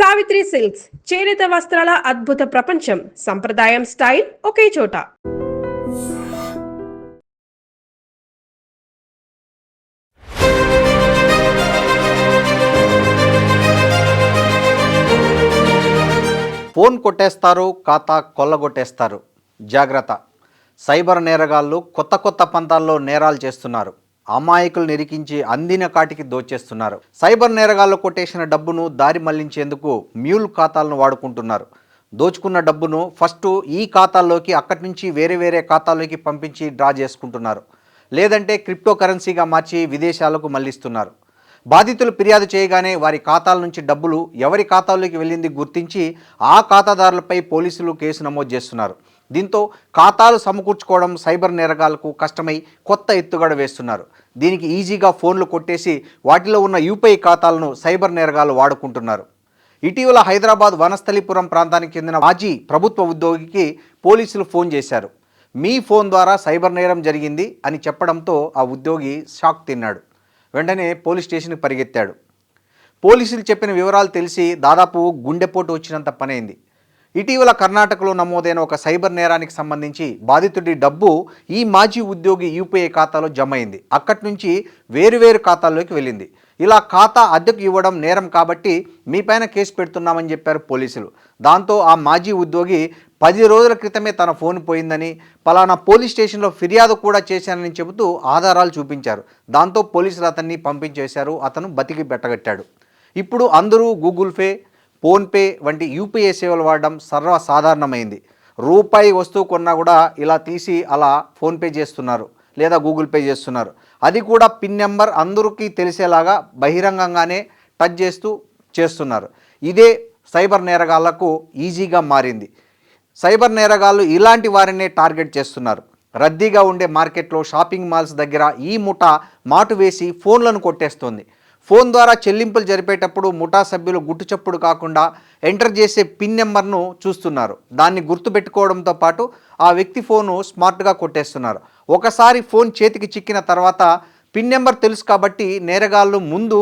Savitri silks చేనేత వస్త్రాల అద్భుత ప్రపంచం. సంప్రదాయం స్టైల్ ఒకే చోట. ఫోన్ కొట్టేస్తారు, ఖాతా కొల్లగొట్టేస్తారు. జాగ్రత్త. సైబర్ నేరగాళ్లు కొత్త పంతాల్లో నేరాలు చేస్తున్నారు. అమాయకులు నిరికించి అందిన కాటికి దోచేస్తున్నారు. సైబర్ నేరగాళ్లు కొట్టేసిన డబ్బును దారి మళ్లించేందుకు మ్యూల్ ఖాతాలను వాడుకుంటున్నారు. దోచుకున్న డబ్బును ఫస్ట్ ఈ ఖాతాల్లోకి అక్కడి నుంచి వేరే ఖాతాల్లోకి పంపించి డ్రా చేసుకుంటున్నారు. లేదంటే క్రిప్టో కరెన్సీగా మార్చి విదేశాలకు మళ్లిస్తున్నారు. బాధితులు ఫిర్యాదు చేయగానే వారి ఖాతాల నుంచి డబ్బులు ఎవరి ఖాతాల్లోకి వెళ్ళింది గుర్తించి ఆ ఖాతాదారులపై పోలీసులు కేసు నమోదు చేస్తున్నారు. దీంతో ఖాతాలు సమకూర్చుకోవడం సైబర్ నేరగాళ్లకు కష్టమై కొత్త ఎత్తుగడ వేస్తున్నారు. దీనికి ఈజీగా ఫోన్లు కొట్టేసి వాటిలో ఉన్న యూపీఐ ఖాతాలను సైబర్ నేరగాళ్లు వాడుకుంటున్నారు. ఇటీవల హైదరాబాద్ వనస్థలిపురం ప్రాంతానికి చెందిన మాజీ ప్రభుత్వ ఉద్యోగికి పోలీసులు ఫోన్ చేశారు. మీ ఫోన్ ద్వారా సైబర్ నేరం జరిగింది అని చెప్పడంతో ఆ ఉద్యోగి షాక్ తిన్నాడు. వెంటనే పోలీస్ స్టేషన్కి పరిగెత్తాడు. పోలీసులు చెప్పిన వివరాలు తెలిసి దాదాపు గుండెపోటు వచ్చినంత పనైంది. ఇటీవల కర్ణాటకలో నమోదైన ఒక సైబర్ నేరానికి సంబంధించి బాధితుడి డబ్బు ఈ మాజీ ఉద్యోగి యూపీఐ ఖాతాలో జమ అయింది. అక్కడి నుంచి వేరు ఖాతాల్లోకి వెళ్ళింది. ఇలా ఖాతా అద్దెకు ఇవ్వడం నేరం కాబట్టి మీపైన కేసు పెడుతున్నామని చెప్పారు పోలీసులు. దాంతో ఆ మాజీ ఉద్యోగి 10 రోజుల క్రితమే తన ఫోన్ పోయిందని, పలానా పోలీస్ స్టేషన్లో ఫిర్యాదు కూడా చేశానని చెబుతూ ఆధారాలు చూపించారు. దాంతో పోలీసులు అతన్ని పంపించేశారు. అతను బతికి బెట్టగట్టాడు. ఇప్పుడు అందరూ గూగుల్ పే, ఫోన్పే వంటి యూపీఐ సేవలు వాడడం సర్వసాధారణమైంది. రూపాయి వస్తువు కొన్నా కూడా ఇలా తీసి అలా ఫోన్పే చేస్తున్నారు లేదా గూగుల్ పే చేస్తున్నారు. అది కూడా పిన్ నెంబర్ అందరికీ తెలిసేలాగా బహిరంగంగానే టచ్ చేస్తూ చేస్తున్నారు. ఇదే సైబర్ నేరగాళ్లకు ఈజీగా మారింది. సైబర్ నేరగాళ్లు ఇలాంటి వారినే టార్గెట్ చేస్తున్నారు. రద్దీగా ఉండే మార్కెట్లో, షాపింగ్ మాల్స్ దగ్గర ఈ ముఠా మాటు వేసి ఫోన్లను కొట్టేస్తోంది. ఫోన్ ద్వారా చెల్లింపులు జరిపేటప్పుడు ముఠా సభ్యులు గుట్టుచప్పుడు కాకుండా ఎంటర్ చేసే పిన్ నెంబర్ను చూస్తున్నారు. దాన్ని గుర్తుపెట్టుకోవడంతో పాటు ఆ వ్యక్తి ఫోను స్మార్ట్గా కొట్టేస్తున్నారు. ఒకసారి ఫోన్ చేతికి చిక్కిన తర్వాత పిన్ నెంబర్ తెలుసు కాబట్టి నేరగాళ్లు ముందు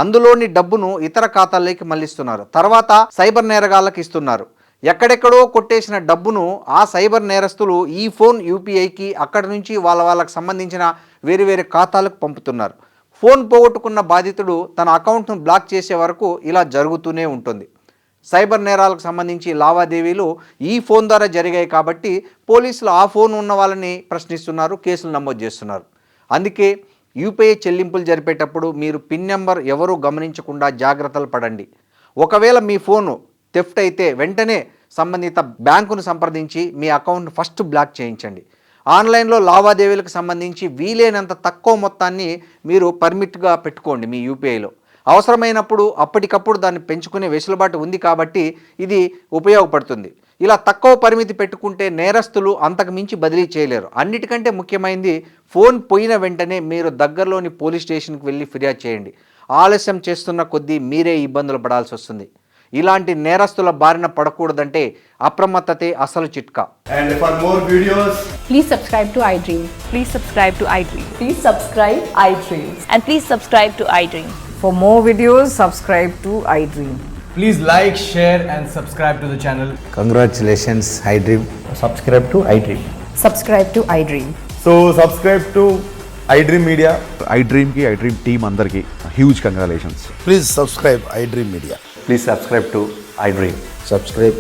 అందులోని డబ్బును ఇతర ఖాతాల్లోకి మళ్లిస్తున్నారు. తర్వాత సైబర్ నేరగాళ్లకు ఇస్తున్నారు. ఎక్కడెక్కడో కొట్టేసిన డబ్బును ఆ సైబర్ నేరస్తులు ఈ ఫోన్ యూపీఐకి అక్కడి నుంచి వాళ్ళకు సంబంధించిన వేరు ఖాతాలకు పంపుతున్నారు. ఫోన్ పోగొట్టుకున్న బాధితుడు తన అకౌంట్ను బ్లాక్ చేసే వరకు ఇలా జరుగుతూనే ఉంటుంది. సైబర్ నేరాలకు సంబంధించి లావాదేవీలు ఈ ఫోన్ ద్వారా జరిగాయి కాబట్టి పోలీసులు ఆ ఫోన్ ఉన్న వాళ్ళని ప్రశ్నిస్తున్నారు, కేసులు నమోదు చేస్తున్నారు. అందుకే యూపీఐ చెల్లింపులు జరిపేటప్పుడు మీరు పిన్ నెంబర్ ఎవరూ గమనించకుండా జాగ్రత్తలు పడండి. ఒకవేళ మీ ఫోను థెఫ్ట్ అయితే వెంటనే సంబంధిత బ్యాంకును సంప్రదించి మీ అకౌంట్ను ఫస్ట్ బ్లాక్ చేయించండి. ఆన్లైన్లో లావాదేవీలకు సంబంధించి వీలైనంత తక్కువ మొత్తాన్ని మీరు పర్మిట్గా పెట్టుకోండి మీ యూపీఐలో. అవసరమైనప్పుడు అప్పటికప్పుడు దాన్ని పెంచుకునే వెసులుబాటు ఉంది కాబట్టి ఇది ఉపయోగపడుతుంది. ఇలా తక్కువ పరిమితి పెట్టుకుంటే నేరస్తులు అంతకు మించి బదిలీ చేయలేరు. అన్నిటికంటే ముఖ్యమైనది ఫోన్ పోయిన వెంటనే మీరు దగ్గరలోని పోలీస్ స్టేషన్కి వెళ్ళి ఫిర్యాదు చేయండి. ఆలస్యం చేస్తున్న కొద్దీ మీరే ఇబ్బందులు పడాల్సి వస్తుంది. ఇలాంటి నేరస్తుల బారిన పడకూడదంటే అప్రమత్తతే అసలు చిట్కా. And for more videos, please subscribe to iDream. Please subscribe to iDream. Please subscribe iDream. And please subscribe to iDream. For more videos, subscribe to iDream. please like, share and subscribe to the channel. Congratulations, iDream. Subscribe to iDream. Subscribe to iDream. So subscribe to iDream Media. iDream team andarki huge congratulations. Please subscribe iDream Media. Please subscribe to iDream. Subscribe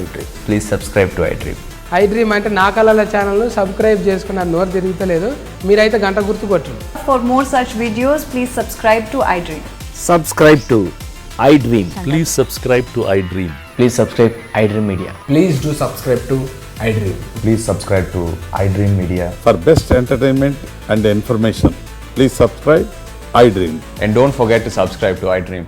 iDream. Please subscribe to iDream. iDream అంటే నా కళల ఛానల్ను subscribe చేసుకున్న నోరు తిరుగుతలేదు. మీరైతే గంట గుర్తు కొట్టండి. For more such videos, please subscribe to iDream. Subscribe to iDream. Please subscribe to iDream. Please subscribe iDream Media. Please do subscribe to iDream. Please subscribe to iDream Media. For best entertainment and information, please subscribe iDream. And don't forget to subscribe to iDream.